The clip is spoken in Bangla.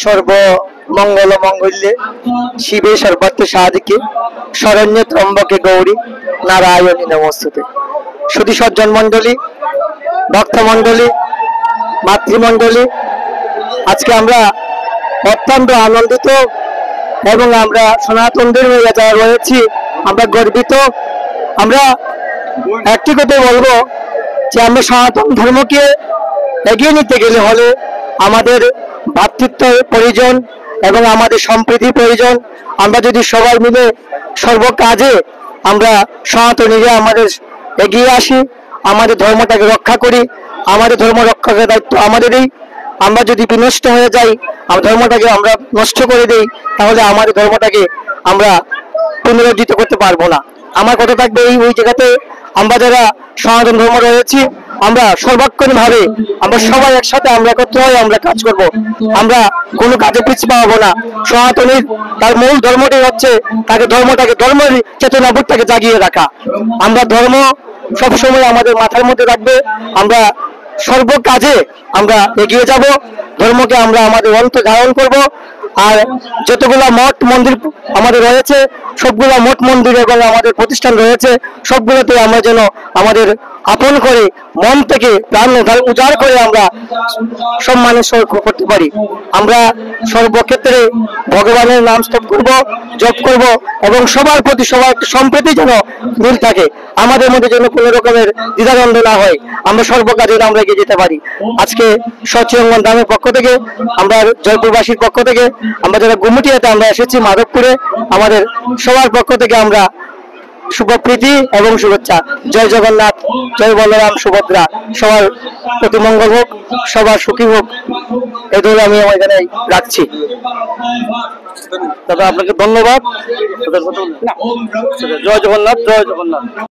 সর্বমঙ্গল মঙ্গল্যে শিবে সর্বার্থ সাধিকে শরণ্যে ত্রম্বকে গৌরী নারায়ণী নমস্তুতে। সুধী সজ্জন মন্ডলী, ভক্ত মন্ডলী, মাতৃমন্ডলী, আজকে আমরা অত্যন্ত আনন্দিত এবং আমরা সনাতনদের যারা রয়েছি আমরা গর্বিত। আমরা একটি কথা বলবো যে আমরা সনাতন ধর্মকে এগিয়ে নিতে গেলে হলে আমাদের ভ্রাতৃত্ব প্রয়োজন এবং আমাদের সম্প্রীতি প্রয়োজন। আমরা যদি সবাই মিলে সর্বকাজে আমরা সনাতনীরা আমাদের এগিয়ে আসি, আমাদের ধর্মটাকে রক্ষা করি, আমাদের ধর্ম রক্ষার দায়িত্ব আমাদেরই। আমরা যদি বিনষ্ট হয়ে যাই, ধর্মটাকে আমরা নষ্ট করে দিই, তাহলে আমাদের ধর্মটাকে আমরা পুনরুজ্জীবিত করতে পারবো না। আমার কথা থাকবে ওই জায়গাতে আমরা যারা সনাতন ধর্ম রয়েছি আমরা সর্বাক্ষণ ভাবে আমরা সবাই একসাথে আমরা একত্র হয়ে আমরা কাজ করব। আমরা কোনো কাজে পিছিয়ে পাবো না। সনাতনীর তার মূল ধর্মটাই হচ্ছে তাকে ধর্মের চেতনাবোধটাকে জাগিয়ে রাখা। আমরা ধর্ম সবসময় আমাদের মাথার মধ্যে রাখবে। আমরা সর্বকাজে আমরা এগিয়ে যাব, ধর্মকে আমরা আমাদের অন্তরে ধারণ করব। আর যতগুলো মঠ মন্দির আমাদের রয়েছে সবগুলো মঠ মন্দির এবং আমাদের প্রতিষ্ঠান রয়েছে সবগুলোতে আমরা যেন আমাদের আপন করে মন থেকে প্রাণ উজাড় করে আমরা সম্মানের সহ করতে পারি। আমরা সর্বক্ষেত্রে ভগবানের নাম স্তব করব, জপ করব এবং সবার প্রতি সবার একটা সম্প্রীতি যেন মিল থাকে, আমাদের মধ্যে যেন কোনো রকমের দ্বিধাদ্বন্দ্ব না হয়, আমরা সর্বকাজে আমরা এগিয়ে যেতে পারি। আজকে সচিরঙ্গন ধামের পক্ষ থেকে আমরা জয়পুরবাসীর পক্ষ থেকে আমরা যারা গুমুটিয়াতে আমরা এসেছি মাধবপুরে, আমাদের সবার পক্ষ থেকে আমরা শুভপ্রীতি এবং শুভেচ্ছা। জয় জগন্নাথ, জয় বলরাম সুভদ্রা, সবার প্রতি মঙ্গল হোক, সবার সুখী হোক, এই ধরে আমি আমার এখানে রাখছি। দাদা আপনাকে ধন্যবাদ। জয় জগন্নাথ, জয় জগন্নাথ।